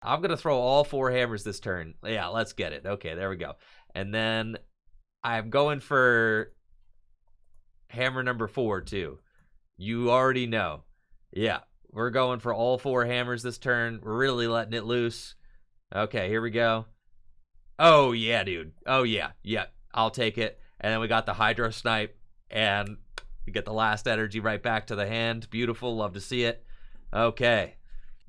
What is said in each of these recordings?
I'm going to throw all 4 hammers this turn. Yeah, let's get it. Okay, there we go. And then I'm going for hammer number 4 too. You already know. Yeah, we're going for all 4 hammers this turn. We're really letting it loose. Okay, here we go. Oh, yeah, dude. Oh, yeah. Yeah, I'll take it. And then we got the Hydro Snipe, and we get the last energy right back to the hand. Beautiful. Love to see it. Okay.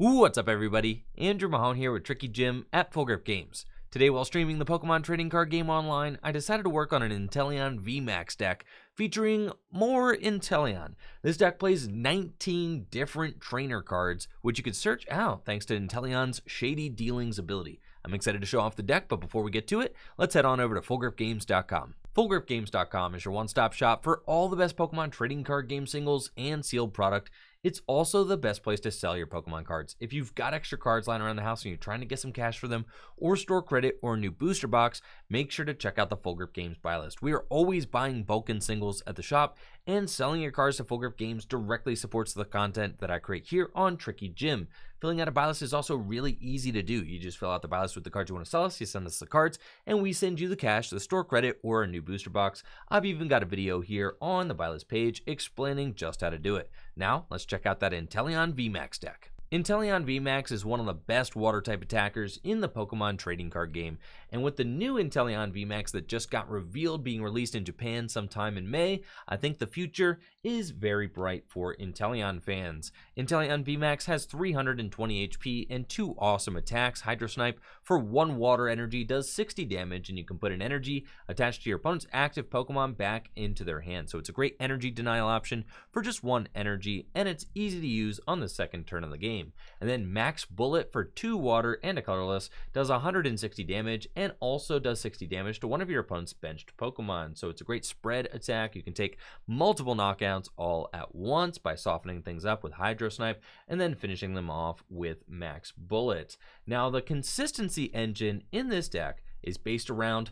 Ooh, what's up, everybody? Andrew Mahone here with Tricky Jim at Full Grip Games. Today, while streaming the Pokemon trading card game online, I decided to work on an Inteleon VMAX deck featuring more Inteleon. This deck plays 19 different trainer cards, which you can search out thanks to Inteleon's Shady Dealings ability. I'm excited to show off the deck, but before we get to it, let's head on over to FullGripGames.com. FullGripGames.com is your one-stop shop for all the best Pokemon trading card game singles and sealed product. It's also the best place to sell your Pokemon cards. If you've got extra cards lying around the house and you're trying to get some cash for them, or store credit, or a new booster box, make sure to check out the Full Grip Games buy list. We are always buying bulk and singles at the shop, and selling your cards to Full Grip Games directly supports the content that I create here on Tricky Jim. Filling out a buy list is also really easy to do. You just fill out the buy list with the cards you want to sell us, you send us the cards, and we send you the cash, the store credit, or a new booster box. I've even got a video here on the buy list page explaining just how to do it. Now, let's check out that Inteleon VMAX deck. Inteleon VMAX is one of the best water-type attackers in the Pokemon trading card game, and with the new Inteleon VMAX that just got revealed being released in Japan sometime in May, I think the future is very bright for Inteleon fans. Inteleon VMAX has 320 HP and 2 awesome attacks. Hydro Snipe for 1 water energy does 60 damage, and you can put an energy attached to your opponent's active Pokemon back into their hand. So it's a great energy denial option for just 1 energy, and it's easy to use on the second turn of the game. And then Max Bullet for 2 water and a colorless does 160 damage and also does 60 damage to one of your opponent's benched Pokemon. So it's a great spread attack. You can take multiple knockouts all at once by softening things up with Hydro Snipe and then finishing them off with Max Bullet. Now, the consistency engine in this deck is based around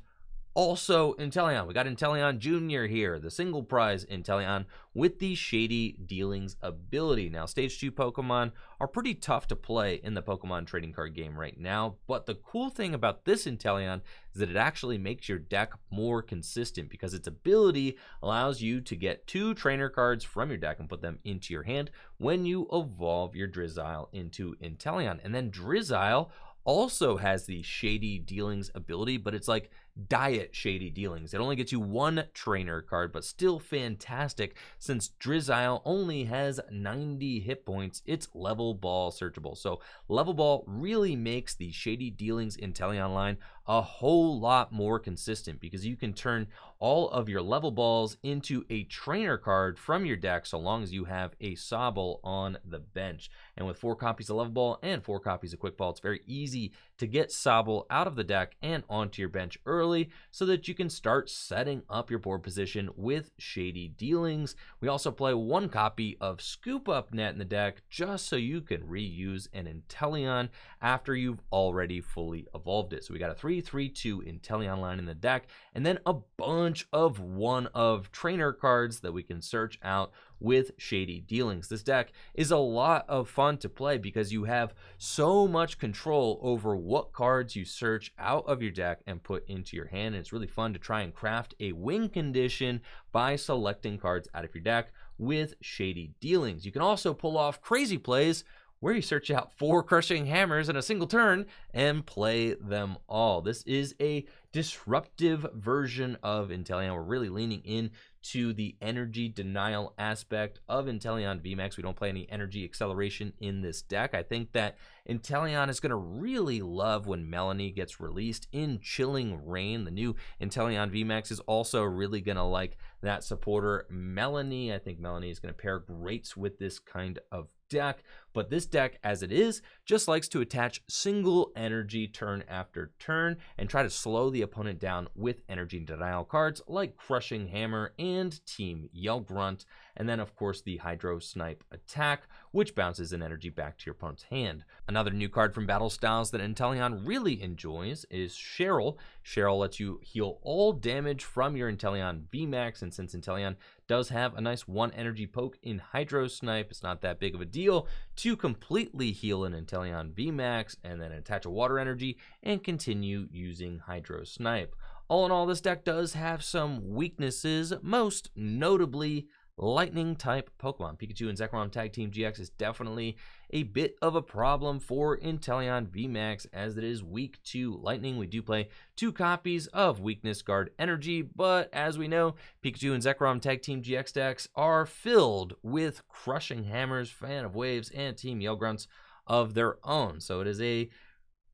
also Inteleon. We got Inteleon Jr. here, the single prize Inteleon with the Shady Dealings ability. Now, Stage 2 Pokemon are pretty tough to play in the Pokemon trading card game right now, but the cool thing about this Inteleon is that it actually makes your deck more consistent because its ability allows you to get 2 trainer cards from your deck and put them into your hand when you evolve your Drizzile into Inteleon. And then Drizzile also has the Shady Dealings ability, but it's like diet Shady Dealings. It only gets you 1 trainer card, but still fantastic since Drizzile only has 90 hit points. It's Level Ball searchable. So Level Ball really makes the Shady Dealings Inteleon line a whole lot more consistent because you can turn all of your Level Balls into a trainer card from your deck so long as you have a Sobble on the bench. And with 4 copies of Level Ball and 4 copies of Quick Ball, it's very easy to get Sobble out of the deck and onto your bench early so that you can start setting up your board position with Shady Dealings. We also play 1 copy of Scoop Up Net in the deck just so you can reuse an Inteleon after you've already fully evolved it. So we got a 3-3-2 Inteleon line in the deck, and then a bunch of 1-of trainer cards that we can search out with Shady Dealings. This deck is a lot of fun to play because you have so much control over what cards you search out of your deck and put into your hand. And it's really fun to try and craft a win condition by selecting cards out of your deck with Shady Dealings. You can also pull off crazy plays where you search out 4 Crushing Hammers in a single turn and play them all. This is a disruptive version of Inteleon. We're really leaning in to the energy denial aspect of Inteleon VMAX. We don't play any energy acceleration in this deck. I think that Inteleon is going to really love when Melanie gets released in Chilling Rain. The new Inteleon VMAX is also really going to like that supporter Melanie. I think Melanie is going to pair great with this kind of deck, but this deck as it is just likes to attach single energy turn after turn and try to slow the opponent down with energy denial cards like Crushing Hammer and Team Yell Grunt, and then of course the Hydro Snipe attack, which bounces an energy back to your opponent's hand. Another new card from Battle Styles that Inteleon really enjoys is Cheryl. Cheryl lets you heal all damage from your Inteleon VMAX, and since Inteleon does have a nice 1 energy poke in Hydro Snipe, it's not that big of a deal to completely heal an Inteleon VMAX and then attach a water energy and continue using Hydro Snipe. All in all, this deck does have some weaknesses, most notably Lightning type Pokemon. Pikachu and Zekrom Tag Team GX is definitely a bit of a problem for Inteleon VMAX as it is weak to Lightning. We do play 2 copies of Weakness Guard Energy, but as we know, Pikachu and Zekrom Tag Team GX decks are filled with Crushing Hammers, Fan of Waves, and Team Yell Grunts of their own. So it is a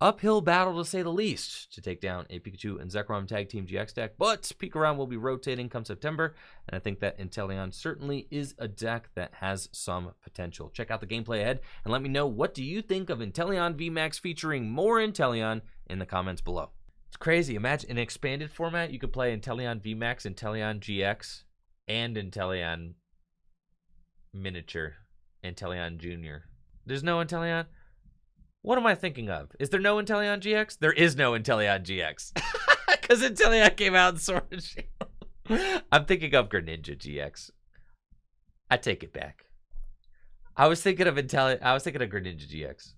uphill battle, to say the least, to take down a Pikachu and Zekrom Tag Team GX deck, but Pikaround will be rotating come September, and I think that Inteleon certainly is a deck that has some potential. Check out the gameplay ahead, and let me know, what do you think of Inteleon VMAX featuring more Inteleon in the comments below. It's crazy. Imagine in an expanded format, you could play Inteleon VMAX, Inteleon GX, and Inteleon Miniature, Inteleon Junior. There's no Inteleon? What am I thinking of? Is there no Inteleon GX? There is no Inteleon GX. Because Inteleon came out in Sword and Shield. I'm thinking of Greninja GX. I take it back. I was thinking of Greninja GX.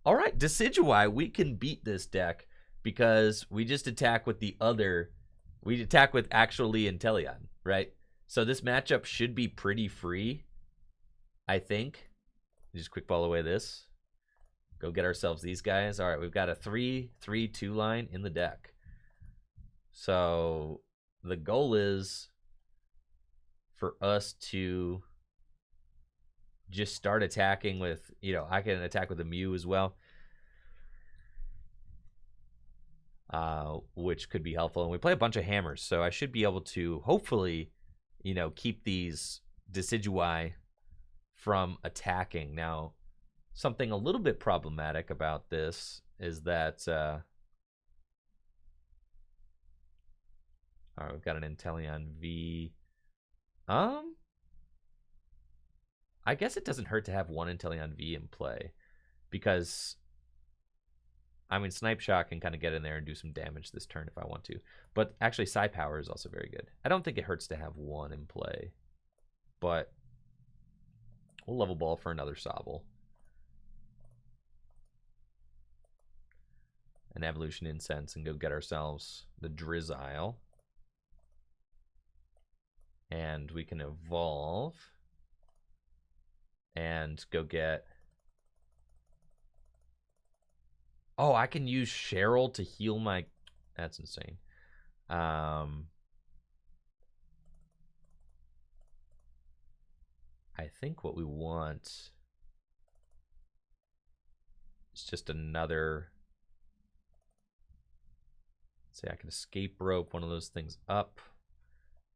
All right, Decidueye, we can beat this deck because we just attack with the other. We attack with actually Inteleon, right? So this matchup should be pretty free, I think. Just quick ball away this. Go get ourselves these guys. All right, we've got a 3-3-2 line in the deck. So the goal is for us to just start attacking with, I can attack with a Mew as well, which could be helpful. And we play a bunch of hammers, so I should be able to hopefully, keep these Decidueye from attacking. Now, something a little bit problematic about this is that all right, we've got an Inteleon V. I guess it doesn't hurt to have one Inteleon V in play because, Snipe Shot can kind of get in there and do some damage this turn if I want to. But actually, Psy Power is also very good. I don't think it hurts to have one in play, but we'll level ball for another Sobble. An Evolution Incense and go get ourselves the Drizzile. And we can evolve and go get... Oh, I can use Cheryl to heal my... That's insane. I think what we want is just another... Say I can escape rope one of those things up.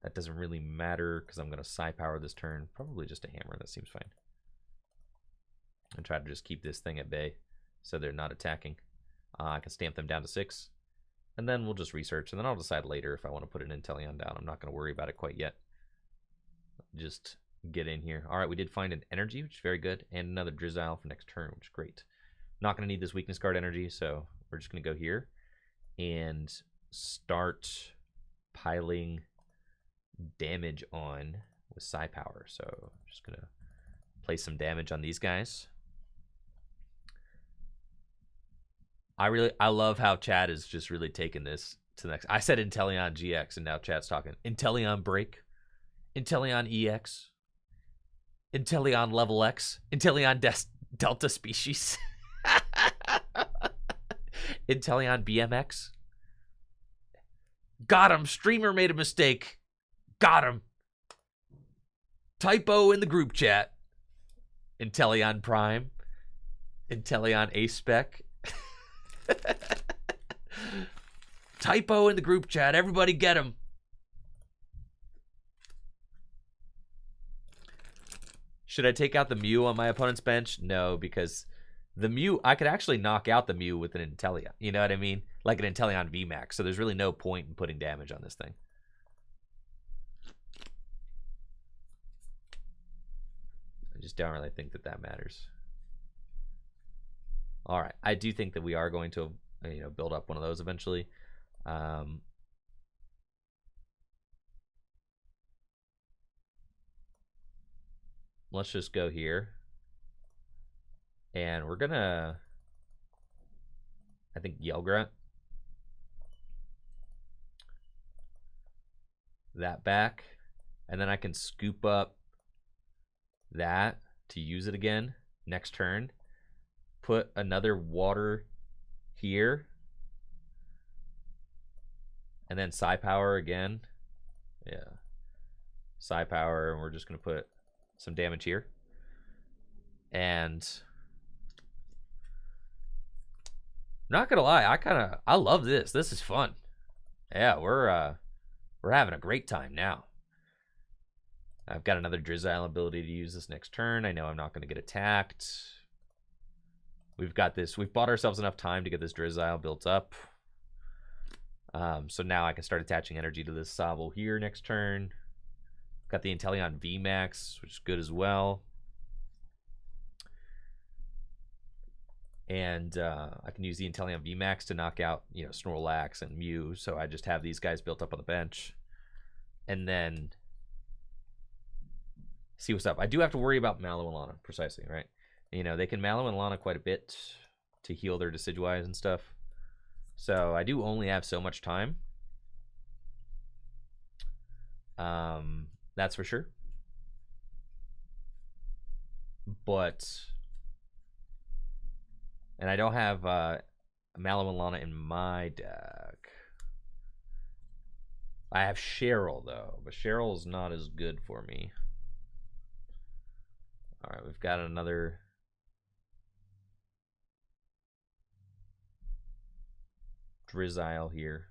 That doesn't really matter because I'm going to Psy Power this turn. Probably just a hammer. That seems fine. And try to just keep this thing at bay so they're not attacking. I can stamp them down to 6. And then we'll just research. And then I'll decide later if I want to put an Inteleon down. I'm not going to worry about it quite yet. Just get in here. All right, we did find an energy, which is very good. And another Drizzile for next turn, which is great. Not going to need this weakness card energy, so we're just going to go here and start piling damage on with Psy Power. So I'm just going to place some damage on these guys. I love how Chad is just really taking this to the next. I said Inteleon GX, and now Chad's talking Inteleon Break, Inteleon EX, Inteleon Level X, Inteleon Delta Species, Inteleon BMX. Got him. Streamer made a mistake. Got him. Typo in the group chat. Inteleon Prime. Inteleon A-Spec. Typo in the group chat. Everybody get him. Should I take out the Mew on my opponent's bench? No, because the Mew, I could actually knock out the Mew with an Inteleon. You know what I mean? Like an Inteleon VMAX. So there's really no point in putting damage on this thing. I just don't really think that that matters. All right, I do think that we are going to, build up one of those eventually. let's just go here. And we're gonna, I think, Yell Grunt. That back. And then I can scoop up that to use it again next turn. Put another water here. And then Psi Power again. Yeah. Psi Power, and we're just going to put some damage here. And not going to lie, I love this. This is fun. Yeah, we're having a great time now. I've got another Drizzile ability to use this next turn. I know I'm not going to get attacked. We've got this. We've bought ourselves enough time to get this Drizzile built up. So now I can start attaching energy to this Sobble here next turn. Got the Inteleon VMAX, which is good as well. And I can use the Inteleon VMAX to knock out, you know, Snorlax and Mew. So I just have these guys built up on the bench. And then see what's up. I do have to worry about Mallow and Lana, precisely, right? You know, they can Mallow and Lana quite a bit to heal their Decidueyes and stuff. So I do only have so much time. That's for sure. But, and I don't have Mallow and Lana in my deck. I have Cheryl, though, but Cheryl is not as good for me. All right, we've got another Drizzile here.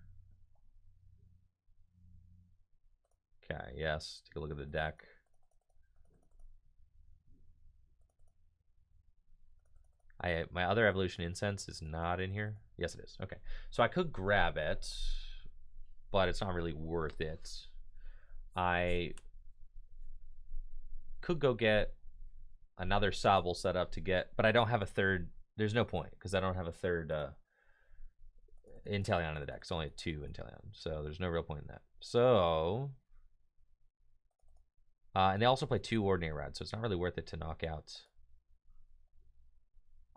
Okay, yes, take a look at the deck. My other Evolution Incense is not in here. Yes, it is. Okay, so I could grab it, but it's not really worth it. I could go get another Sobble set up to get, but I don't have a third. There's no point because I don't have a third Inteleon in the deck. It's only 2 Inteleon, so there's no real point in that. So, and they also play 2 Ordinary Rods, so it's not really worth it to knock out.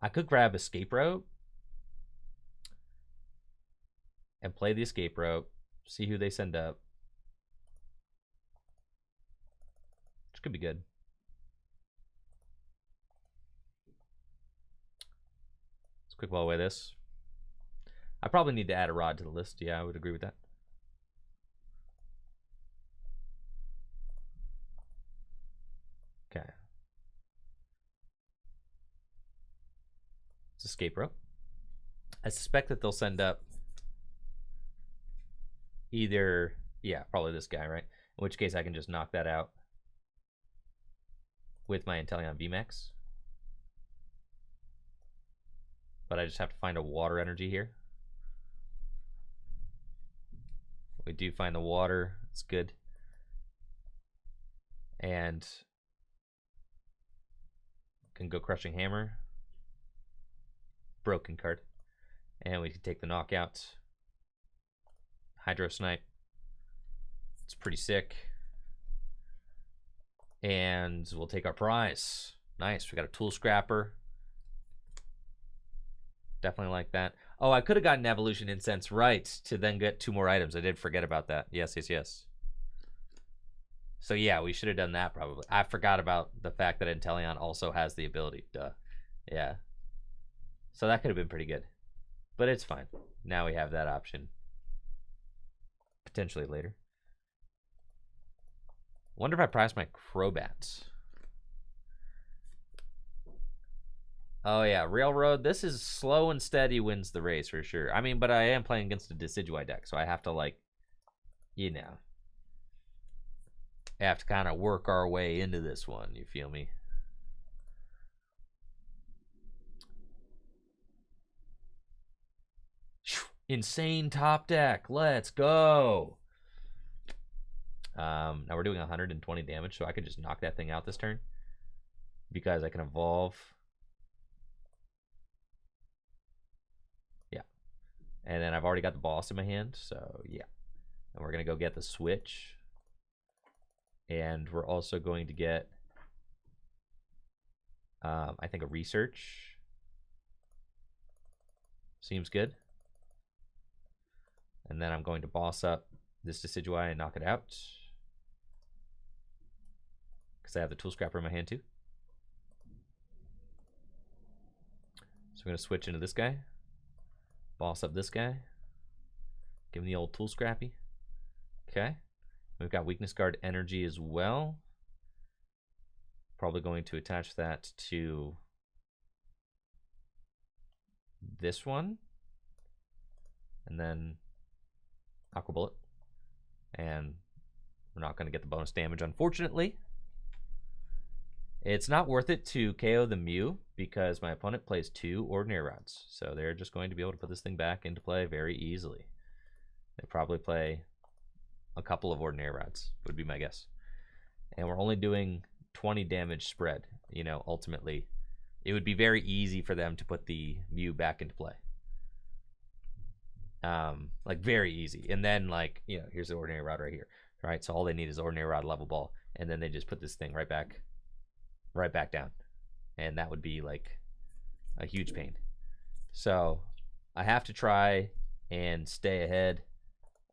I could grab Escape Rope and play the Escape Rope, see who they send up, which could be good. Let's quick ball away this. I probably need to add a rod to the list. Yeah, I would agree with that. Okay. It's Escape Rope. I suspect that they'll send up either, yeah, probably this guy, right? In which case I can just knock that out with my Inteleon VMAX. But I just have to find a water energy here. We do find the water. It's good. And can go Crushing Hammer. Broken card. And we can take the knockout. Hydro Snipe. It's pretty sick. And we'll take our prize. Nice. We got a Tool Scrapper. Definitely like that. Oh, I could have gotten Evolution Incense right to then get 2 more items. I did forget about that. Yes, yes, yes. So yeah, we should have done that probably. I forgot about the fact that Inteleon also has the ability. Duh. Yeah. So that could have been pretty good. But it's fine. Now we have that option. Potentially later. Wonder if I priced my Crobat. Oh yeah, Railroad. This is slow and steady wins the race for sure. I mean, but I am playing against a Decidueye deck, so I have to, like, you know, have to kind of work our way into this one. You feel me? Insane top deck. Let's go. Now we're doing 120 damage, so I could just knock that thing out this turn because I can evolve. Yeah. And then I've already got the boss in my hand, so yeah. And we're going to go get the switch. And we're also going to get I think a research seems good. And then I'm going to boss up this Decidueye and knock it out. Because I have the Tool Scrapper in my hand too. So I'm going to switch into this guy. Boss up this guy. Give him the old Tool Scrappy. Okay. We've got Weakness Guard Energy as well. Probably going to attach that to this one. And then Aqua Bullet. And we're not going to get the bonus damage, unfortunately. It's not worth it to KO the Mew because my opponent plays 2 Ordinary Rods. So they're just going to be able to put this thing back into play very easily. They probably play a couple of Ordinary Rods, would be my guess. And we're only doing 20 damage spread. You know, ultimately, it would be very easy for them to put the Mew back into play. Like, very easy. And then, like, you know, here's the Ordinary Rod right here. Right? So all they need is Ordinary Rod, Level Ball. And then they just put this thing right back down. And that would be, like, a huge pain. So I have to try and stay ahead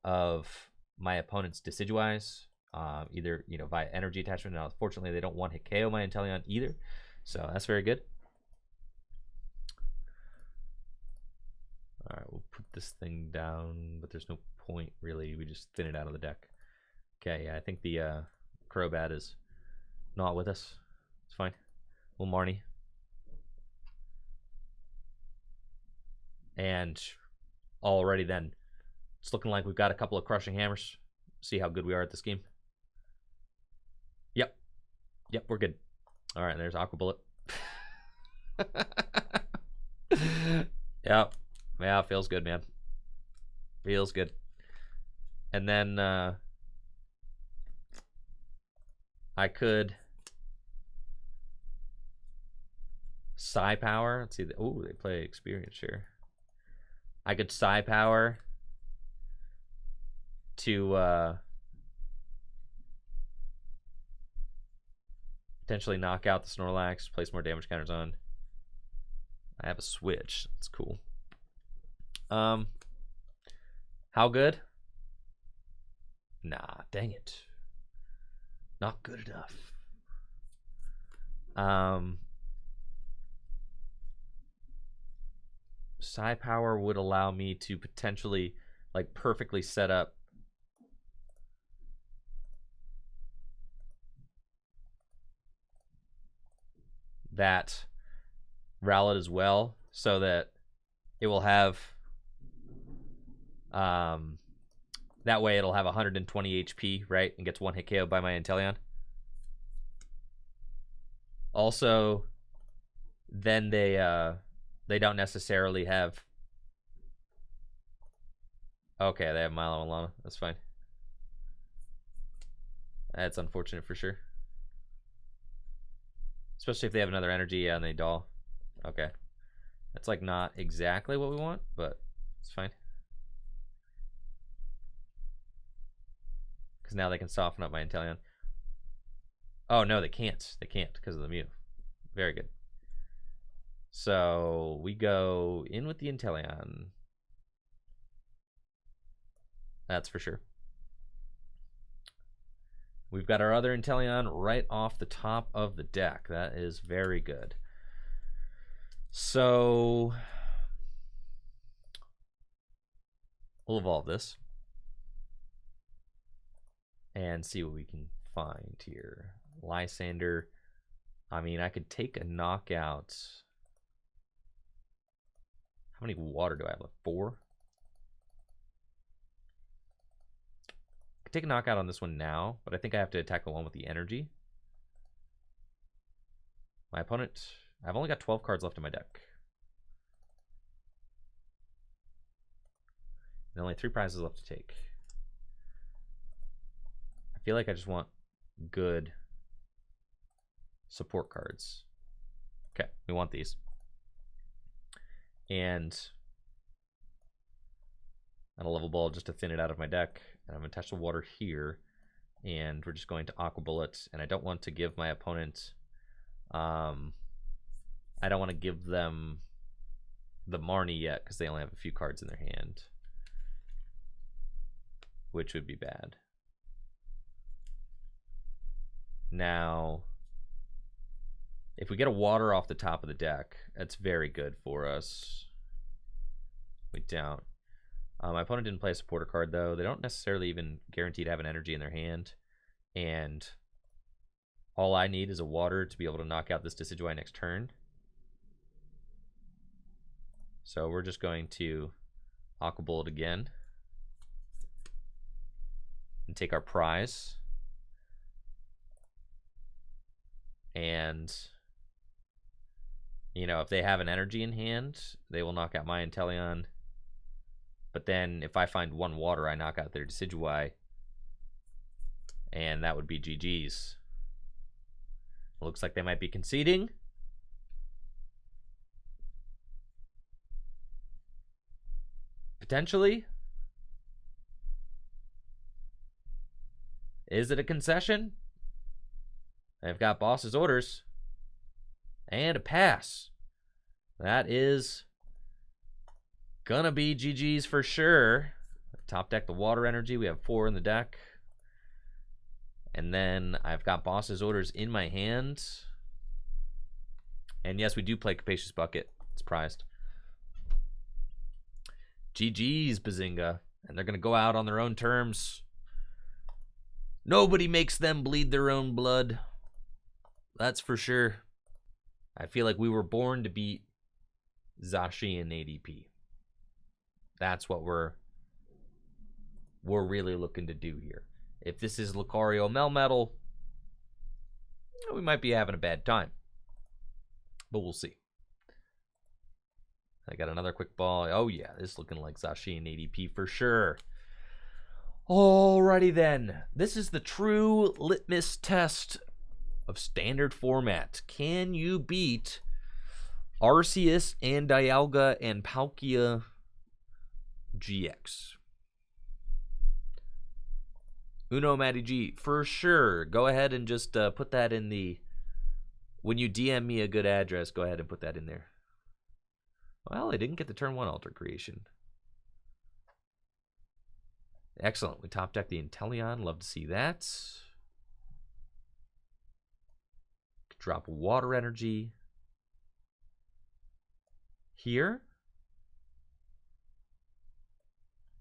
of my opponent's Decidueyes, either, you know, via energy attachment. Now, unfortunately, they don't one hit KO my Inteleon either, so that's very good. All right, we'll put this thing down, but there's no point really. We just thin it out of the deck. Okay, yeah, I think the Crobat is not with us. It's fine. We'll Marnie. And already then, it's looking like we've got a couple of Crushing Hammers. See how good we are at this game. Yep. Yep, we're good. All right, there's Aqua Bullet. Yep. Yeah, feels good, man. Feels good. And then I could Psi Power. Let's see. Oh, they play Experience Share. I could Psi Power to potentially knock out the Snorlax, place more damage counters on. I have a switch. That's cool. How good? Nah, dang it. Not good enough. Psi Power would allow me to potentially, like, perfectly set up that Rowlet as well, so that it will have that way it'll have 120 HP, right, and gets 1 hit KO by my Inteleon. Also, then they don't necessarily have. Okay, they have Milo and Lana. That's fine. That's unfortunate for sure. Especially if they have another energy and they doll. Okay. That's like not exactly what we want, but it's fine. Because now they can soften up my Inteleon. Oh, no, they can't. They can't because of the Mew. Very good. So we go in with the Inteleon. That's for sure. We've got our other Inteleon right off the top of the deck. That is very good. So we'll evolve this and see what we can find here. Lysander. I mean, I could take a knockout. How many water do I have left? 4? I could take a knockout on this one now, but I think I have to attack the one with the energy. My opponent, I've only got 12 cards left in my deck. And only 3 prizes left to take. I feel like I just want good support cards. Okay, we want these. And a Level Ball just to thin it out of my deck. And I'm going to attach the water here. And we're just going to Aqua Bullet. And I don't want to give my opponent I don't want to give them the Marnie yet because they only have a few cards in their hand, which would be bad. Now, if we get a water off the top of the deck, that's very good for us. We don't. My opponent didn't play a supporter card, though. They don't necessarily even guarantee to have an energy in their hand. And all I need is a water to be able to knock out this Decidueye next turn. So we're just going to Aqua Bullet again and take our prize. And, you know, if they have an energy in hand, they will knock out my Inteleon. But then if I find one water, I knock out their Decidueye. And that would be GG's. Looks like they might be conceding. Potentially. Is it a concession? They've got boss's orders. And a pass. That is gonna be GG's for sure. Top deck the water energy. We have 4 in the deck. And then I've got boss's orders in my hand. And yes, we do play Capacious Bucket. It's prized. GG's, Bazinga. And they're gonna go out on their own terms. Nobody makes them bleed their own blood. That's for sure. I feel like we were born to beat Zacian ADP. That's what we're really looking to do here. If this is Lucario Melmetal, we might be having a bad time. But we'll see. I got another quick ball. Oh yeah, this is looking like Zacian ADP for sure. Alrighty then. This is the true litmus test of standard format. Can you beat Arceus and Dialga and Palkia GX? Uno Matty G, for sure. Go ahead and just put that in the... When you DM me a good address, go ahead and put that in there. Well, I didn't get the turn 1 altar creation. Excellent. We top deck the Inteleon. Love to see that. Drop water energy here.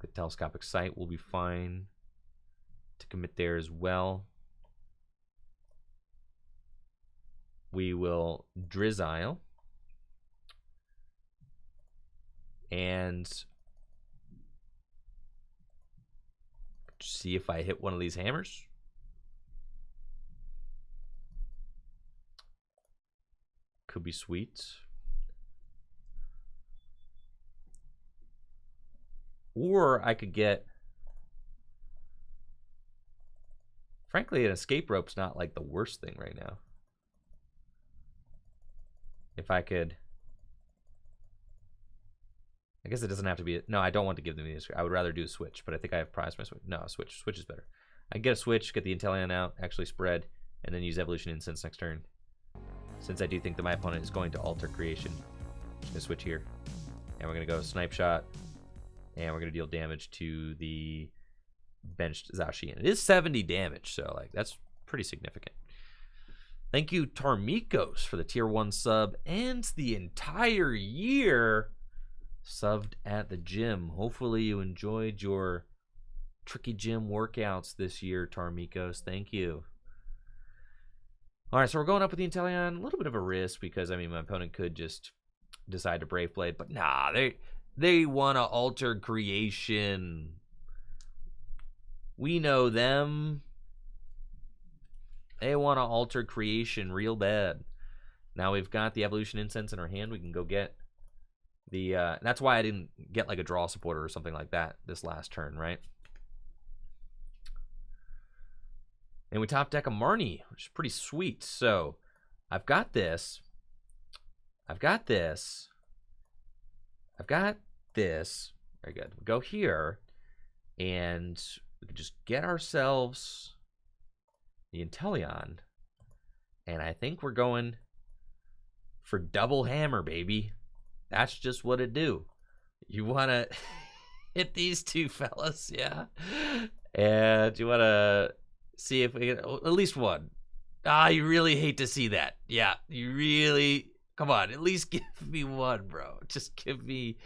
The Telescopic Sight will be fine to commit there as well. We will Drizzile and see if I hit one of these hammers. Could be sweet. Or I could get... Frankly, an escape rope's not like the worst thing right now. If I could... I guess it doesn't have to be... No, I don't want to give them the... I would rather do a switch, but I think I have prized my switch. No, a switch. Switch is better. I get a switch, get the Inteleon out, actually spread, and then use Evolution Incense next turn. Since I do think that my opponent is going to alter creation. I'm just going to switch here. And we're going to go Snipe Shot. And we're going to deal damage to the benched Zacian. It is 70 damage, so like that's pretty significant. Thank you, Tarmikos, for the tier 1 sub and the entire year subbed at the gym. Hopefully you enjoyed your tricky gym workouts this year, Tarmikos. Thank you. All right, so we're going up with the Inteleon. A little bit of a risk because, I mean, my opponent could just decide to Brave Blade, but nah, they want to alter creation. We know them. They want to alter creation real bad. Now we've got the Evolution Incense in our hand. We can go get the... that's why I didn't get like a draw supporter or something like that this last turn, right? And we top deck a Marnie, which is pretty sweet. So I've got this. I've got this. I've got this. Very good. We go here, and we can just get ourselves the Inteleon. And I think we're going for double hammer, baby. That's just what it do. You want to hit these two fellas, yeah? And you want to see if we get at least one. Ah, you really hate to see that. Yeah, you really... Come on, at least give me one, bro. Just give me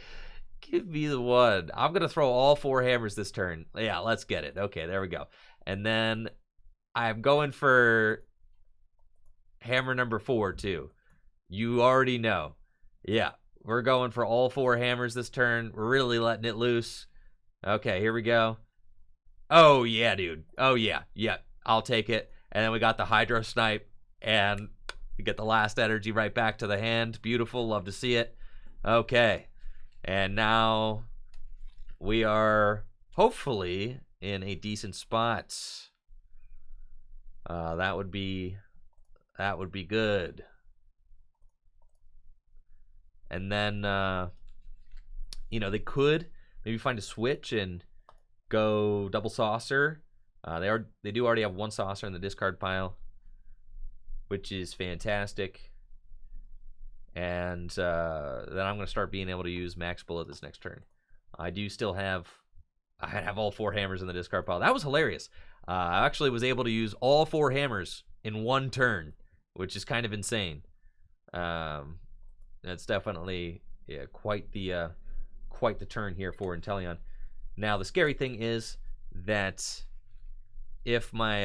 the one. I'm going to throw all 4 hammers this turn. Yeah, let's get it. Okay, there we go. And then I'm going for hammer number 4, too. You already know. Yeah, we're going for all 4 hammers this turn. We're really letting it loose. Okay, here we go. Oh, yeah, dude. Oh, yeah. Yeah, I'll take it. And then we got the Hydro Snipe, and we get the last energy right back to the hand. Beautiful. Love to see it. Okay. And now we are hopefully in a decent spot. That would be good. And then, they could maybe find a switch and go double saucer. They do already have 1 saucer in the discard pile, which is fantastic. And then I'm going to start being able to use Max Bullet this next turn. I have all 4 hammers in the discard pile. That was hilarious. I actually was able to use all 4 hammers in 1 turn, which is kind of insane. That's definitely quite the turn here for Inteleon. Now the scary thing is that if my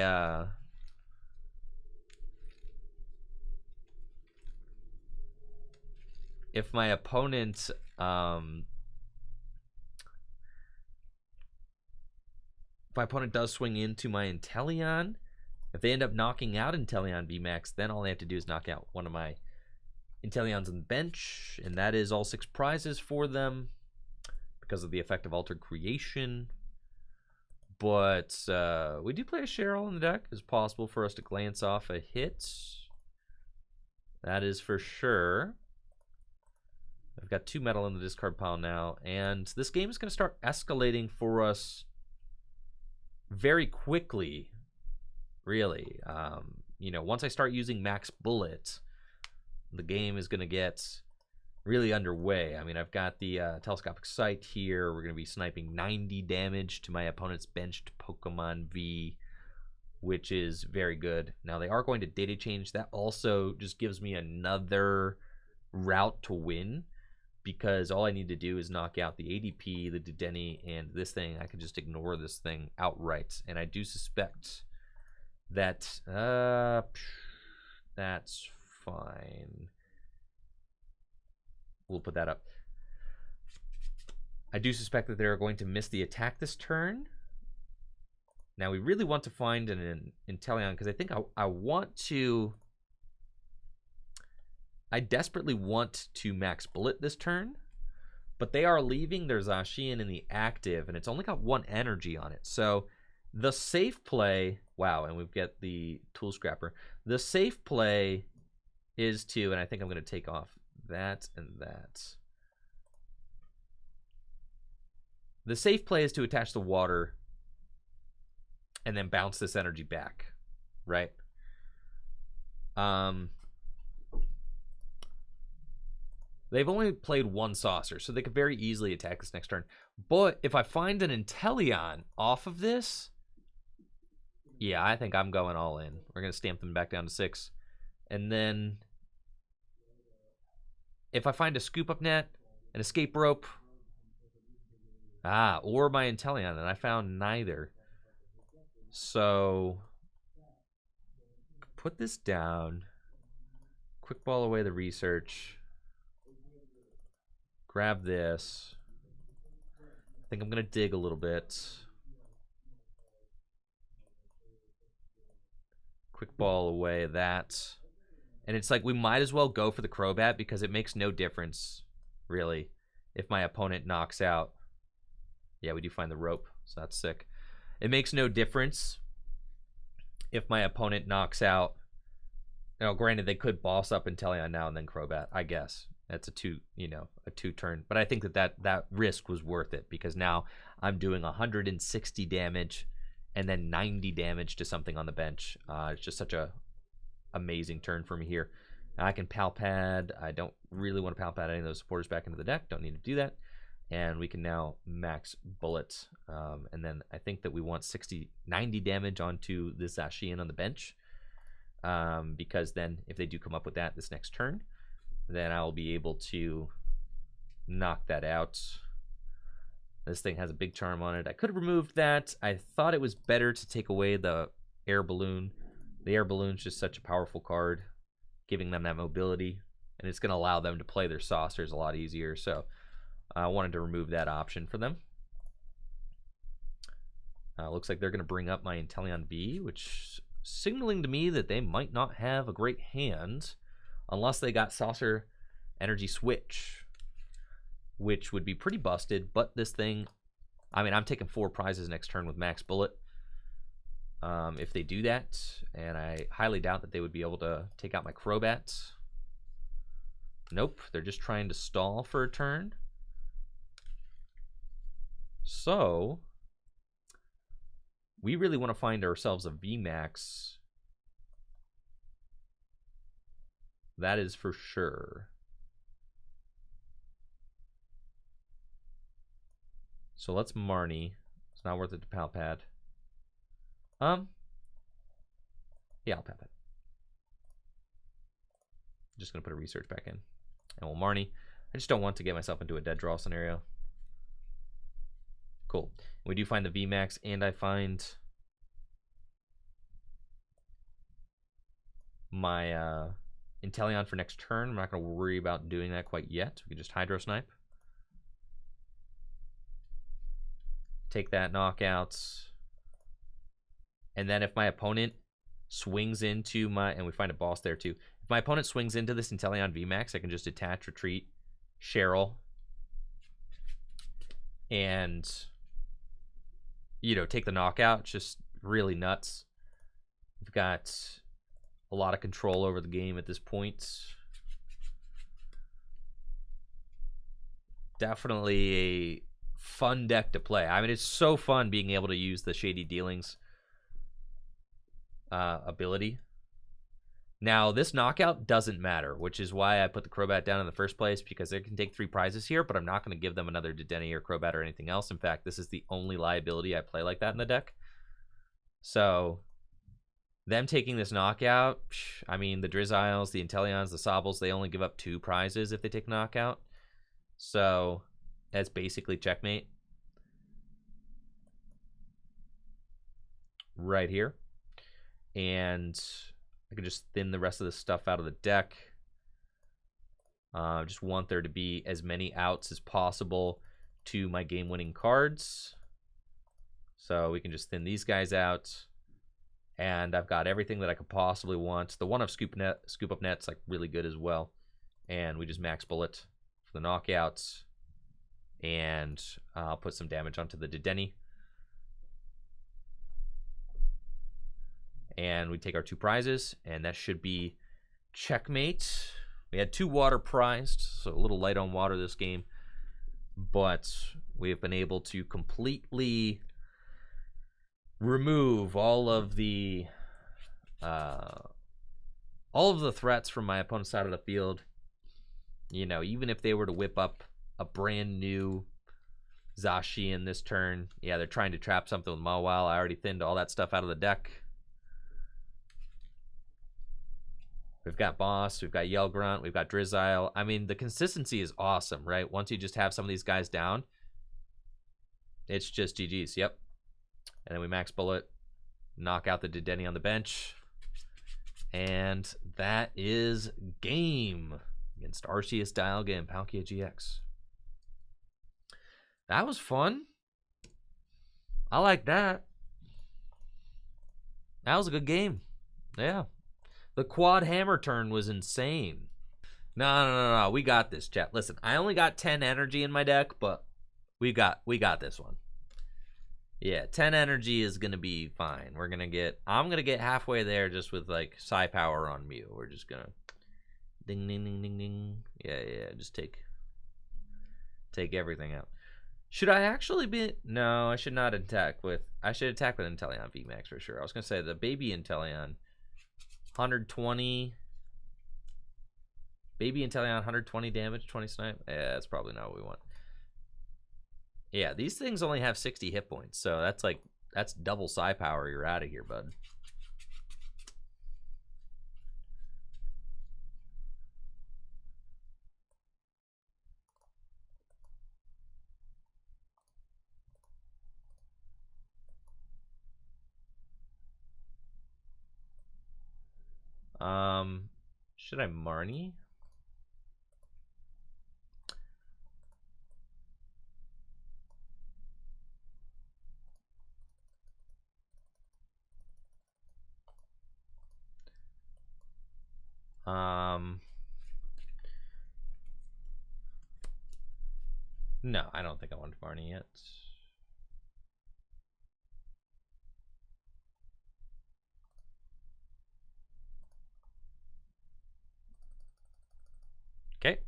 opponent does swing into my Inteleon, if they end up knocking out Inteleon VMAX, then all they have to do is knock out one of my Inteleons on the bench, and that is all 6 prizes for them because of the effect of Altered Creation. But we do play a Cheryl in the deck. It's possible for us to glance off a hit. That is for sure. I've got 2 metal in the discard pile now, and this game is going to start escalating for us very quickly, really. Once I start using Max Bullet, the game is going to get really underway. I mean, I've got the Telescopic Sight here. We're going to be sniping 90 damage to my opponent's benched Pokemon V, which is very good. Now, they are going to data change. That also just gives me another route to win, because all I need to do is knock out the ADP, the Dedenne, and this thing. I can just ignore this thing outright. And I do suspect that that's fine. We'll put that up. I do suspect that they're going to miss the attack this turn. Now, we really want to find an Inteleon, because I think I want to... I desperately want to Max Bullet this turn, but they are leaving their Zacian in the active, and it's only got 1 energy on it. So the safe play... Wow, and we've got the Tool Scrapper. The safe play is to, and I think I'm going to take off that and that. The safe play is to attach the water and then bounce this energy back, right? They've only played 1 saucer, so they could very easily attack this next turn. But if I find an Inteleon off of this, yeah, I think I'm going all in. We're going to stamp them back down to 6. And then if I find a Scoop Up Net, an Escape Rope, or my Inteleon, and I found neither. So put this down. Quick ball away the research. Grab this. I think I'm going to dig a little bit. Quick ball away that. And it's like we might as well go for the Crobat, because it makes no difference, really, if my opponent knocks out. Yeah, we do find the rope, so that's sick. It makes no difference if my opponent knocks out. Now, granted, they could boss up Inteleon now and then Crobat, I guess. That's a 2-turn. But I think that risk was worth it, because now I'm doing 160 damage and then 90 damage to something on the bench. It's just such a amazing turn for me here. I can Pal Pad. I don't really want to Pal Pad any of those supporters back into the deck. Don't need to do that. And we can now max bullet. And then I think that we want 90 damage onto this Zacian on the bench. Because then if they do come up with that this next turn, then I'll be able to knock that out. This thing has a big charm on it. I could have removed that. I thought it was better to take away the air balloon. The air balloon's just such a powerful card, giving them that mobility, and it's going to allow them to play their saucers a lot easier. So I wanted to remove that option for them. Looks like they're going to bring up my Inteleon V, which signaling to me that they might not have a great hand unless they got Saucer Energy Switch, which would be pretty busted. But this thing, I mean, I'm taking 4 prizes next turn with max bullet. If they do that, and I highly doubt that they would be able to take out my Crobat. Nope, they're just trying to stall for a turn. So we really want to find ourselves a VMAX. That is for sure. So let's Marnie. It's not worth it to Pal Pad. Yeah, I'll Pal Pad. Just gonna put a research back in, and we'll Marnie. I just don't want to get myself into a dead draw scenario. Cool. We do find the VMAX, and I find my Inteleon for next turn. I'm not gonna worry about doing that quite yet. We can just Hydro Snipe. Take that knockout. And then if my opponent swings into my, and we find a boss there too. If my opponent swings into this Inteleon VMAX, I can just attach, retreat, Cheryl, and, you know, take the knockout. It's just really nuts. We've got a lot of control over the game at this point. Definitely a fun deck to play. I mean, it's so fun being able to use the Shady Dealings ability. Now, this knockout doesn't matter, which is why I put the Crobat down in the first place, because they can take 3 prizes here, but I'm not going to give them another Dedenne or Crobat or anything else. In fact, this is the only liability I play like that in the deck. So, them taking this knockout, I mean, the Drizziles, the Inteleons, the Sobbles, they only give up 2 prizes if they take knockout. So, that's basically checkmate. Right here. And I can just thin the rest of the stuff out of the deck. Just want there to be as many outs as possible to my game-winning cards. So we can just thin these guys out. And I've got everything that I could possibly want. The one of Scoop Up Net's like really good as well. And we just max bullet for the knockouts. And I'll put some damage onto the Dedenne. And we take our 2 prizes, and that should be checkmate. We had 2 water prized, so a little light on water this game. But we have been able to completely remove all of the threats from my opponent's side of the field. You know, even if they were to whip up a brand new Zacian this turn, yeah, they're trying to trap something with Mawile. I already thinned all that stuff out of the deck. We've got Boss, we've got Yell Grunt, we've got Drizzile. I mean, the consistency is awesome, right? Once you just have some of these guys down, it's just GG's, yep. And then we max bullet, knock out the Dedenne on the bench. And that is game against Arceus Dialga and Palkia GX. That was fun. I like that. That was a good game. Yeah. The quad hammer turn was insane. No. We got this, chat. Listen, I only got 10 energy in my deck, but we got this one. Yeah, 10 energy is gonna be fine. I'm gonna get halfway there just with like Psi Power on Mew. We're just gonna ding ding ding ding ding. Yeah, just take everything out. Should I actually be? No, I should not attack with. I should attack with Inteleon VMAX for sure. I was gonna say the baby Inteleon. 120. Baby Inteleon 120 damage, 20 snipe. Yeah, that's probably not what we want. Yeah, these things only have 60 hit points, so that's double psi power. You're out of here, bud. Should I Marnie? No, I don't think I want Marnie yet. Okay,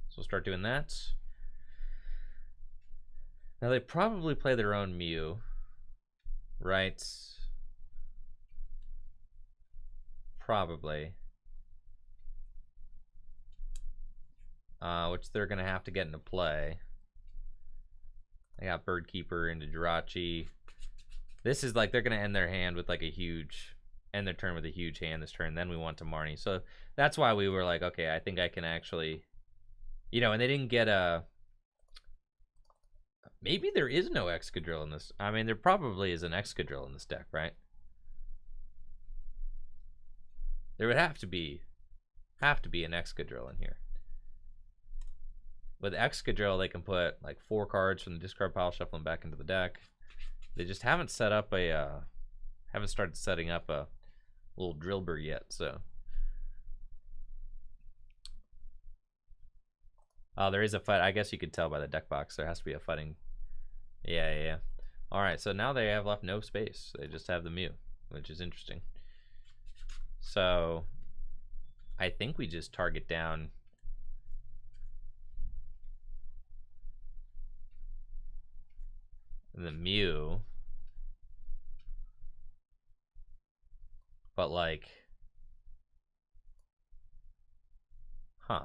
so we'll start doing that. Now they probably play their own Mew, right? Probably. Which they're gonna have to get into play. I got Birdkeeper into Jirachi. This is like they're gonna end their hand with like a huge, end their turn with a huge hand this turn. Then we want to Marnie, so that's why we were like, okay, I think I can actually, you know. And they didn't get a. Maybe there is no Excadrill in this. I mean, there probably is an Excadrill in this deck, right? There would have to be an Excadrill in here. With Excadrill, they can put like 4 cards from the discard pile, shuffle them back into the deck. They just haven't set up a, haven't started setting up a little Drillbur yet, so. Oh, there is a fight. I guess you could tell by the deck box. There has to be a fighting. Yeah. All right, so now they have left no space. They just have the Mew, which is interesting. So I think we just target down the Mew, but like, huh.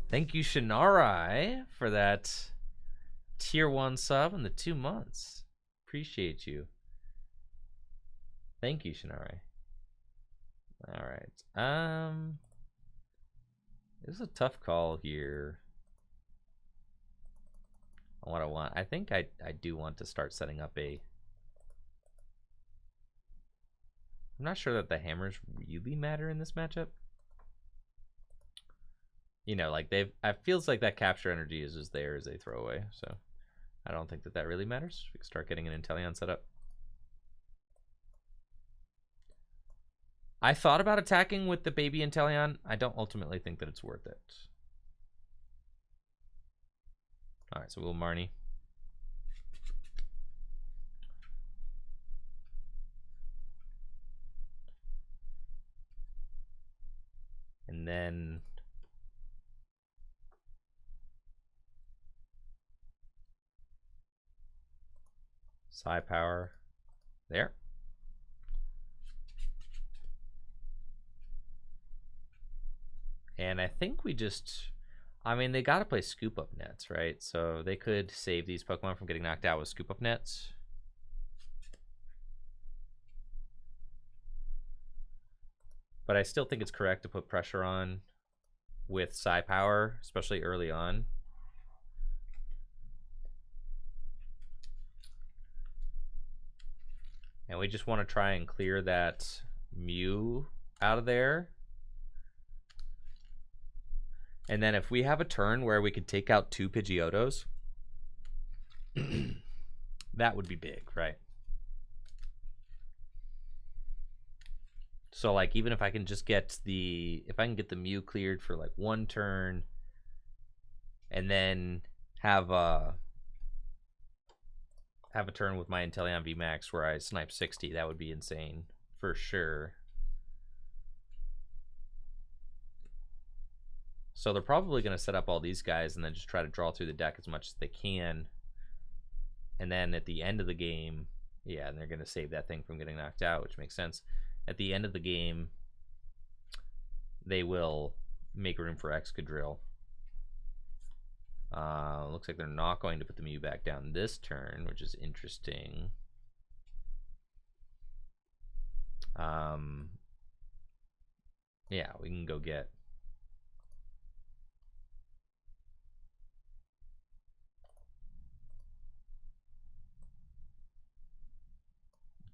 Thank you, Shinarai, for that tier 1 sub in the 2 months. Appreciate you. Thank you, Shinarai. All right. This is a tough call here. What I want. I think I do want to start setting up a. I'm not sure that the hammers really matter in this matchup. You know, like it feels like that capture energy is just there as a throwaway, so I don't think that really matters. We can start getting an Inteleon set up. I thought about attacking with the baby Inteleon. I don't ultimately think that it's worth it. All right, so we'll Marnie. And then Psi Power there. And I think we just, I mean, they got to play Scoop Up Nets, right? So they could save these Pokemon from getting knocked out with Scoop Up Nets. But I still think it's correct to put pressure on with Psi Power, especially early on. And we just want to try and clear that Mew out of there. And then if we have a turn where we could take out 2 Pidgeotos, that would be big, right? So like even if I can just get if I can get the Mew cleared for like 1 turn and then have a turn with my Inteleon VMAX where I snipe 60, that would be insane for sure. So they're probably going to set up all these guys and then just try to draw through the deck as much as they can. And then at the end of the game, yeah, and they're going to save that thing from getting knocked out, which makes sense. At the end of the game, they will make room for Excadrill. Looks like they're not going to put the Mew back down this turn, which is interesting. Yeah, we can go get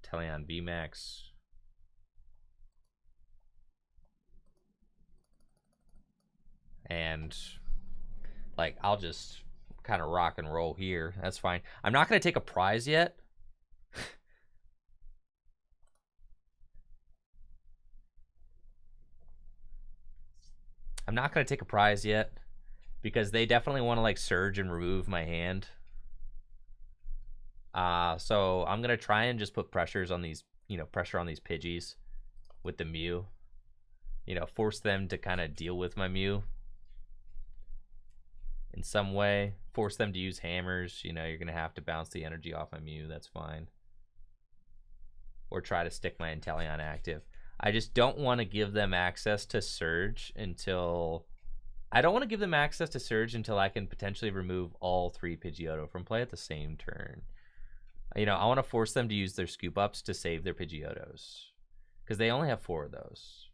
Inteleon VMAX. And like, I'll just kind of rock and roll here. That's fine. I'm not going to take a prize yet. I'm not going to take a prize yet because they definitely want to like surge and remove my hand. So I'm going to try and just put pressures on these, pressure on these Pidgeys with the Mew. Force them to kind of deal with my Mew in some way. Force them to use hammers. You're going to have to bounce the energy off my Mew. That's fine. Or try to stick my Inteleon active. I just don't want to give them access to Surge until... I don't want to give them access to Surge until I can potentially remove all 3 Pidgeotto from play at the same turn. I want to force them to use their Scoop Ups to save their Pidgeottos. Because they only have 4 of those.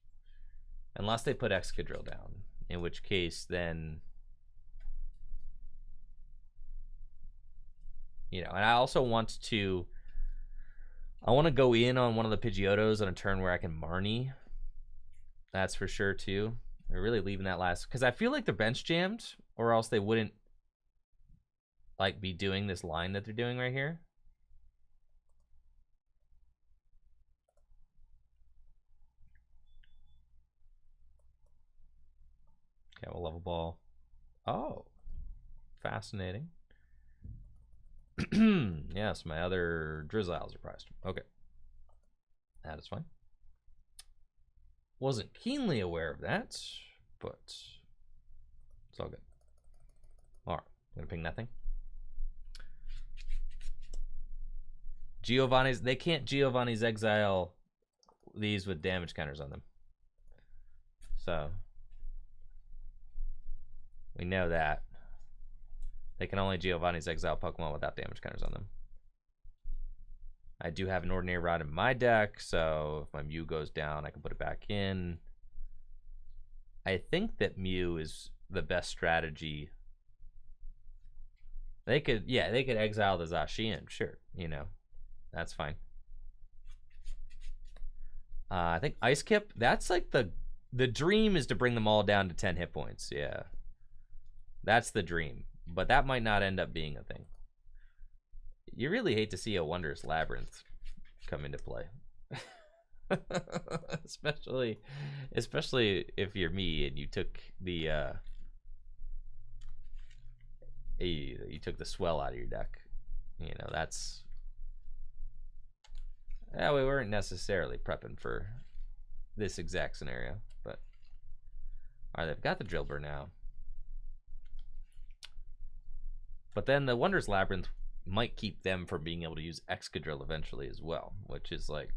Unless they put Excadrill down. In which case, then... and I also want to... I want to go in on one of the Pidgeottos on a turn where I can Marnie. That's for sure, too. They're really leaving that last... Because I feel like they're bench jammed, or else they wouldn't be doing this line that they're doing right here. Okay, we'll Level Ball. Oh. Fascinating. Yes, my other Drizzile are priced. Okay. That is fine. Wasn't keenly aware of that, but it's all good. Alright, I'm gonna ping that thing. Giovanni's, they can't Giovanni's exile these with damage counters on them. So we know that. They can only Giovanni's exile Pokemon without damage counters on them. I do have an Ordinary Rod in my deck, so if my Mew goes down, I can put it back in. I think that Mew is the best strategy. They could exile the Zacian, sure, that's fine. I think Ice Kip, that's like the dream is to bring them all down to 10 hit points, yeah. That's the dream. But that might not end up being a thing. You really hate to see a Wondrous Labyrinth come into play. especially if you're me and you took the you took the Swell out of your deck. That's... Yeah, we weren't necessarily prepping for this exact scenario, but alright, they've got the Drillbur now. But then the Wondrous Labyrinth might keep them from being able to use Excadrill eventually as well, which is like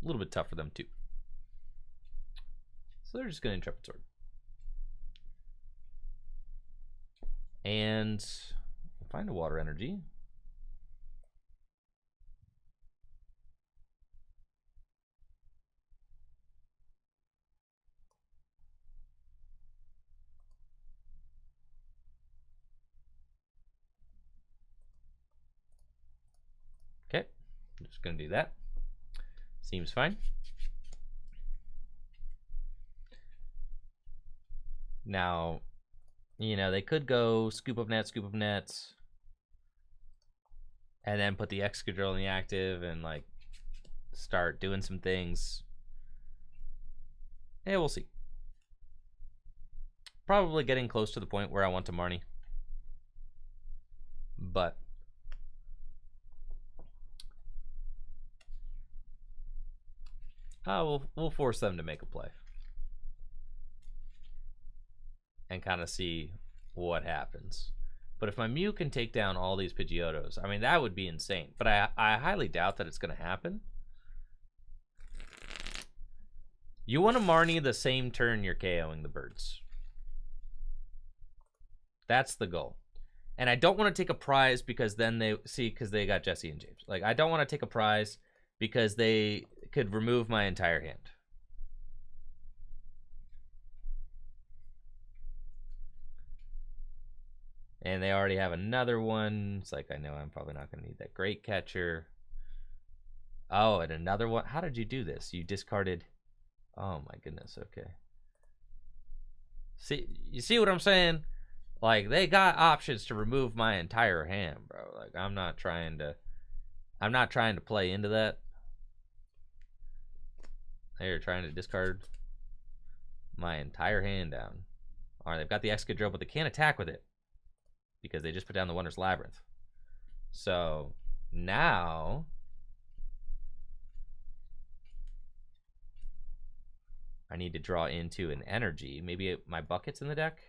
a little bit tough for them too. So they're just going to Intrepid Sword. And find a Water Energy. Okay, I'm just going to do that. Seems fine. Now, they could go Scoop Up Net, and then put the Excadrill in the active and like start doing some things. Yeah, we'll see. Probably getting close to the point where I want to Marnie. But we'll force them to make a play. and kind of see what happens. But if my Mew can take down all these Pidgeotos, I mean, that would be insane. But I highly doubt that it's going to happen. You want to Marnie the same turn you're KOing the birds. That's the goal. And I don't want to take a prize because then because they got Jesse and James. Like, I don't want to take a prize because they could remove my entire hand. And they already have another one. It's like, I know I'm probably not going to need that Great Catcher. Oh, and another one. How did you do this? You discarded. Oh, my goodness. Okay. See, you see what I'm saying? Like, they got options to remove my entire hand, bro. Like, I'm not trying to play into that. They're trying to discard my entire hand down. All right, they've got the Excadrill, but they can't attack with it because they just put down the Wondrous Labyrinth. So now I need to draw into an energy. Maybe my bucket's in the deck?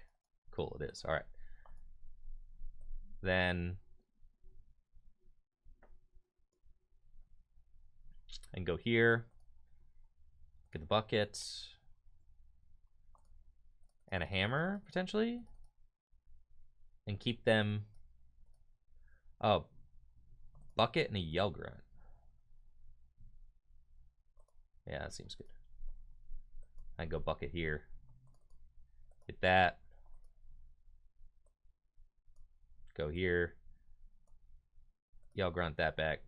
Cool, it is. All right. Then I can go here, get the buckets, and a hammer, potentially, and keep them. Oh, bucket and a Yell Grunt. Yeah, that seems good. I go bucket here. Get that. Go here. Yell Grunt that back.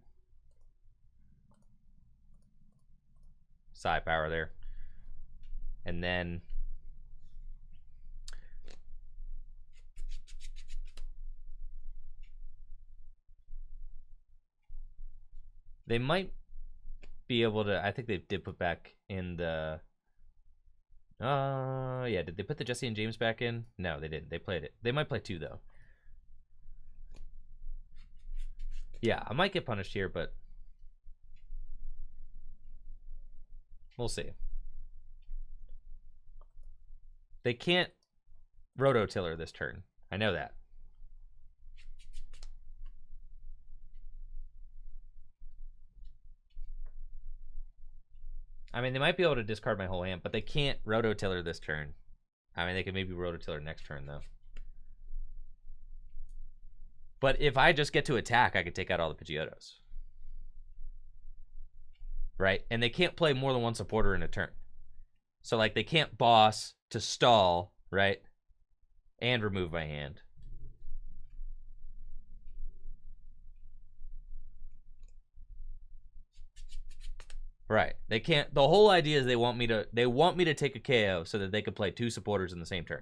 Psi power there. And then they might be able to, I think they did put back in the yeah, did they put the Jesse and James back in? No, they didn't. They played it. They might play 2 though. Yeah, I might get punished here, but we'll see. They can't Rototiller this turn. I know that. I mean, they might be able to discard my whole hand, but they can't Rototiller this turn. I mean, they could maybe Rototiller next turn, though. But if I just get to attack, I could take out all the Pidgeotos. Right? And they can't play more than one supporter in a turn. So, like, they can't boss to stall, right? And remove my hand. Right. They can't. The whole idea is they want me to take a KO so that they could play 2 supporters in the same turn.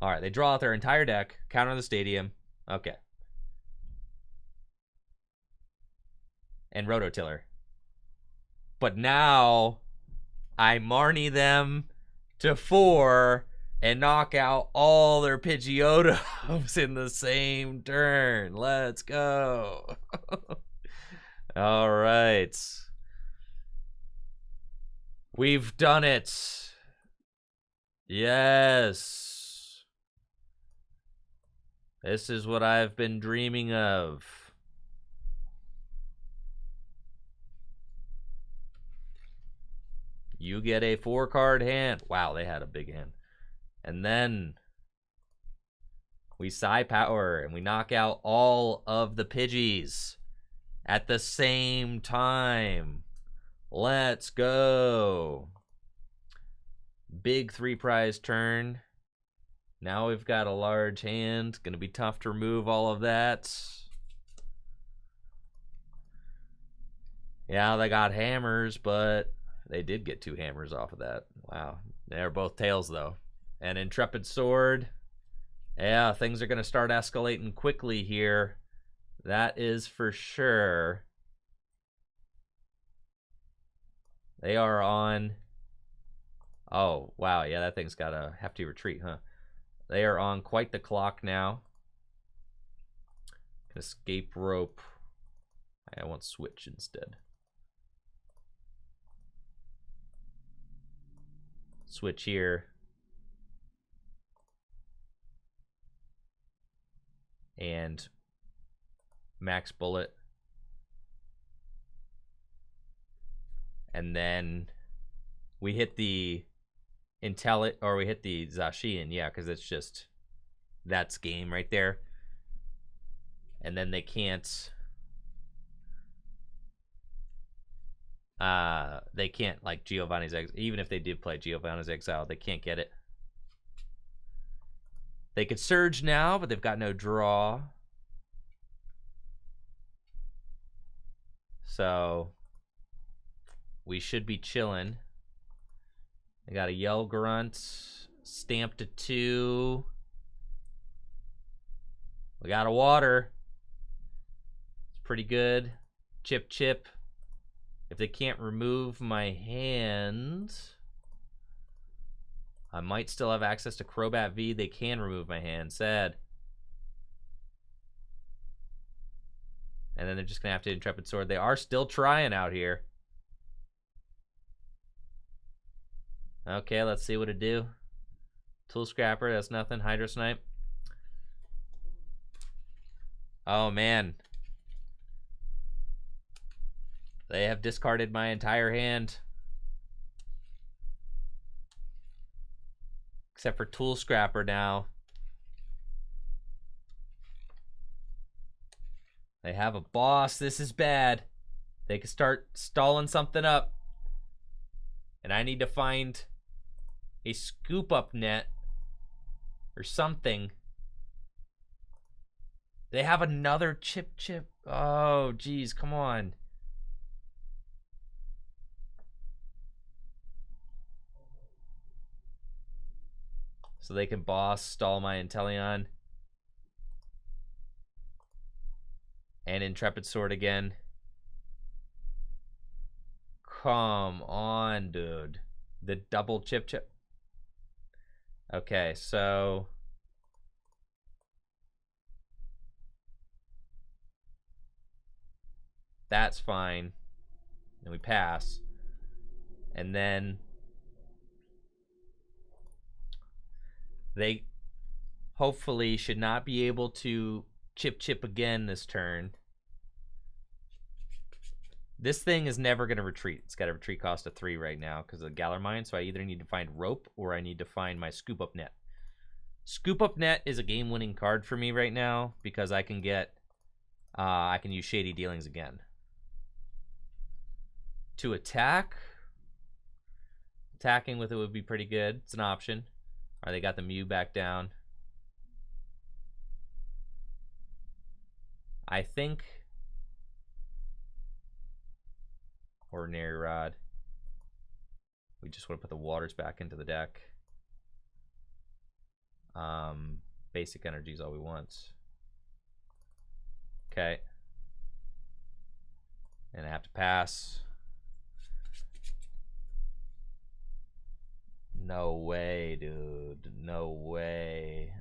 All right, they draw out their entire deck, counter the stadium. Okay. And Rototiller. But now I Marnie them to 4 and knock out all their Pidgeotos in the same turn. Let's go. All right. We've done it. Yes. This is what I've been dreaming of. You get a 4-card hand. Wow, they had a big hand. And then we Psi Power and we knock out all of the Pidgeys at the same time. Let's go. Big 3-prize turn. Now we've got a large hand. Gonna be tough to remove all of that. Yeah, they got hammers, but they did get 2 hammers off of that. Wow. They're both tails, though. And Intrepid Sword. Yeah, things are gonna start escalating quickly here. That is for sure. They are on. Oh, wow. Yeah, that thing's got a hefty retreat, huh? They are on quite the clock now. Escape Rope. I want Switch instead. Switch here. and Max Bullet. And then we hit the Inteleon, or we hit the Zacian, yeah, because it's just, that's game right there. And then they can't like Giovanni's Exile. Even if they did play Giovanni's Exile, they can't get it. They could Surge now, but they've got no draw. So we should be chilling. I got a Yell Grunt, Stamp to 2. We got a Water. It's pretty good. Chip, chip. If they can't remove my hand, I might still have access to Crobat V. They can remove my hand. Sad. And then they're just going to have to Intrepid Sword. They are still trying out here. Okay, let's see what it do. Tool Scrapper, that's nothing. Hydro Snipe. Oh, man. They have discarded my entire hand. Except for Tool Scrapper now. They have a boss. This is bad. They can start stalling something up. And I need to find a Scoop Up Net or something. They have another chip. Oh, geez, come on. So they can boss, stall my Inteleon. And Intrepid Sword again. Come on, dude. The double chip. Okay, so that's fine. And we pass. And then they hopefully should not be able to chip again this turn. This thing is never going to retreat. It's got a retreat cost of 3 right now because of the Galar Mine, so I either need to find Rope or I need to find my Scoop Up Net. Scoop Up Net is a game-winning card for me right now because I can get, I can use Shady Dealings again. To attack, attacking with it would be pretty good. It's an option. All right, they got the Mew back down. I think Ordinary Rod. We just want to put the waters back into the deck. Basic energy is all we want. Okay. And I have to pass. No way, dude. No way.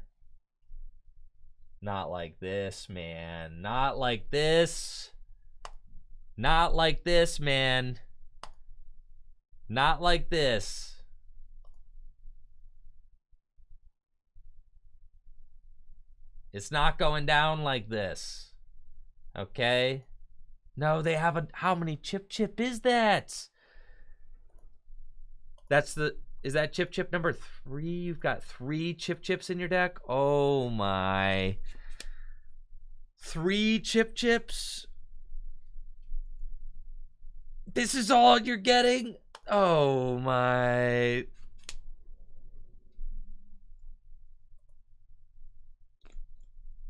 Not like this, man. Not like this. Not like this, man. Not like this. It's not going down like this. Okay? No, they have a... How many chip is that? That's the... Is that chip number 3? You've got 3 chips in your deck? Oh, my. 3 chips? This is all you're getting? Oh, my.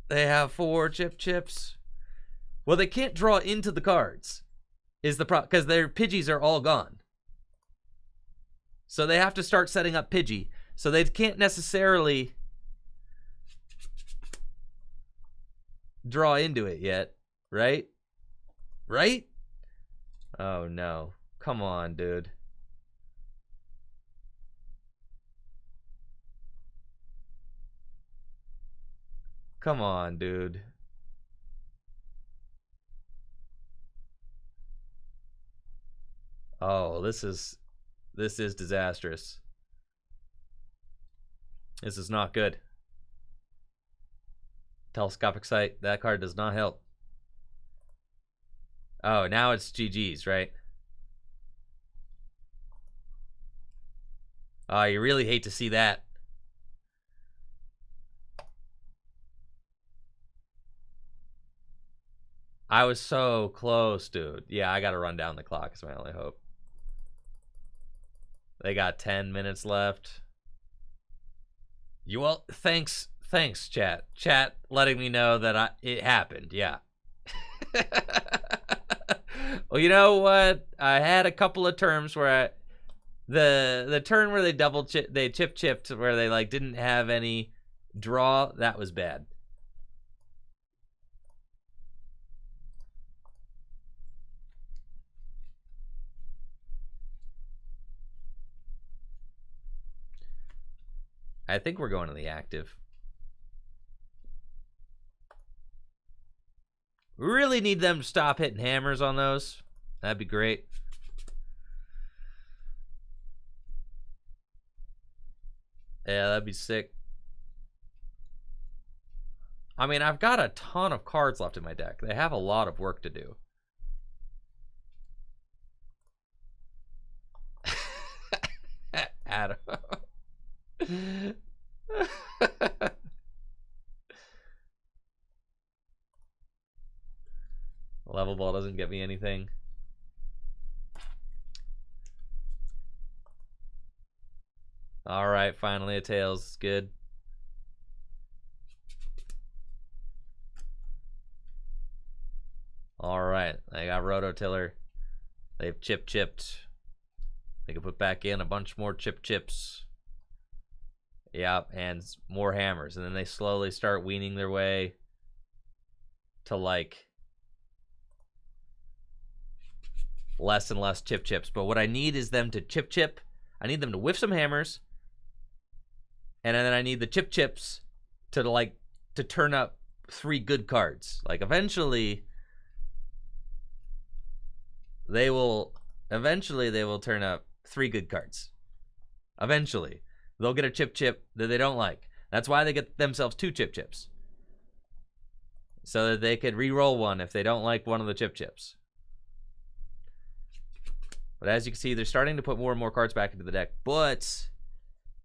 They have 4 chips. Well, they can't draw into the cards. Is the problem, because their Pidgeys are all gone. So they have to start setting up Pidgey. So they can't necessarily draw into it yet, right? Right? Oh, no. Come on, dude. Come on, dude. Oh, this is disastrous. This is not good. Telescopic Sight. That card does not help. Oh, now it's GG's, right? Oh, you really hate to see that. I was so close, dude. Yeah, I gotta run down the clock is my only hope. They got 10 minutes left. Well, thanks, chat. Chat letting me know that it happened, yeah. Well, you know what? I had a couple of terms where the turn where they chip chipped where they like didn't have any draw, that was bad. I think we're going to the active. We really need them to stop hitting hammers on those. That'd be great. Yeah, that'd be sick. I mean, I've got a ton of cards left in my deck. They have a lot of work to do. Adam. Level Ball doesn't get me anything. All right, finally a Tails. Good. All right, I got Rototiller. They've chipped. They can put back in a bunch more chips. Yep, and more hammers. And then they slowly start weaning their way to like less and less chips. But what I need is them to chip. I need them to whiff some hammers. And then I need the chips to turn up 3 good cards. Like eventually they will turn up 3 good cards. Eventually. They'll get a chip that they don't like. That's why they get themselves 2 chips. So that they could re-roll one if they don't like one of the chips. But as you can see, they're starting to put more and more cards back into the deck. But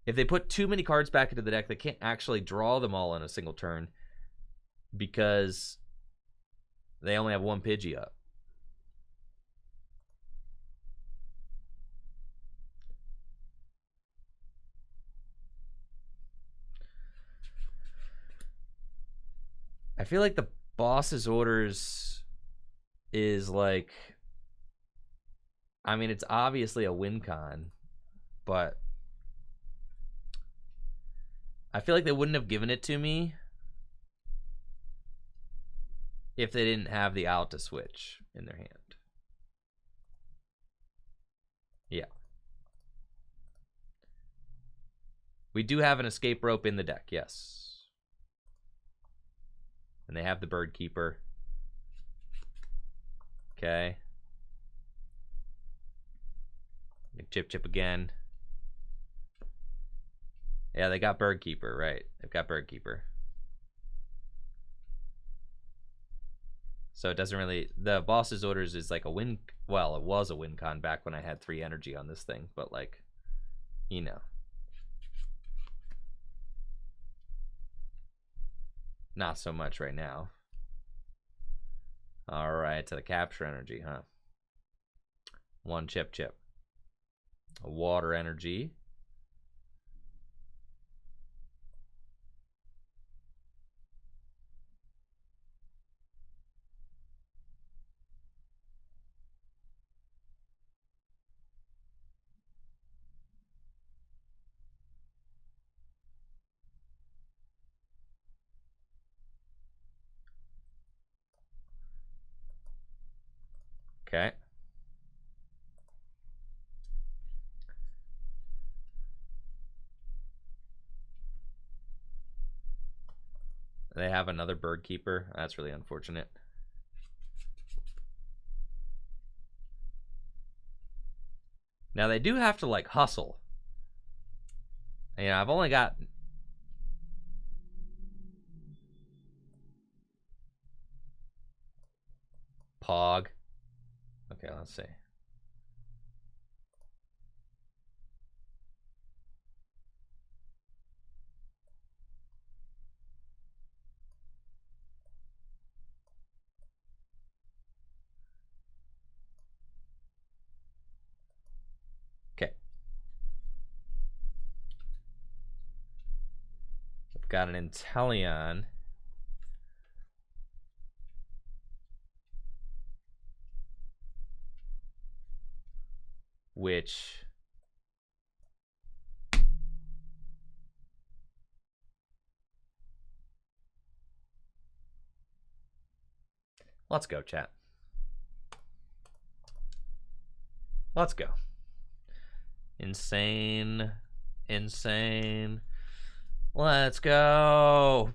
if they put too many cards back into the deck, they can't actually draw them all in a single turn because they only have 1 Pidgey up. I feel like the boss's orders is like, I mean, it's obviously a win con, but I feel like they wouldn't have given it to me if they didn't have the Alta switch in their hand. Yeah. We do have an Escape Rope in the deck, yes. And they have the Bird Keeper. Okay. Chip again. Yeah, they got Bird Keeper, right. They've got Bird Keeper. So it doesn't really... The boss's orders is like a win... Well, it was a win con back when I had 3 energy on this thing. But like, you know. Not so much right now. Alright, to the capture energy, huh? 1 chip. A water energy. Okay. They have another Bird Keeper. That's really unfortunate. Now they do have to like hustle. You know, I've only got Pog. Okay, let's see. Okay. We've got an Inteleon. Which let's go, chat. Let's go. Insane. Insane. Let's go.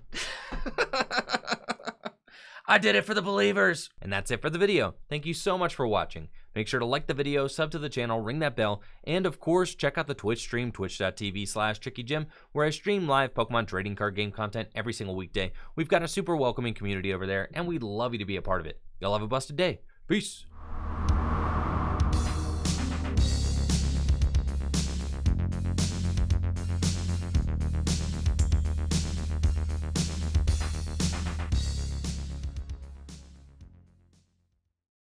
I did it for the believers. And that's it for the video. Thank you so much for watching. Make sure to like the video, sub to the channel, ring that bell, and of course, check out the Twitch stream, twitch.tv/TrickyJim, where I stream live Pokemon trading card game content every single weekday. We've got a super welcoming community over there, and we'd love you to be a part of it. Y'all have a busted day. Peace.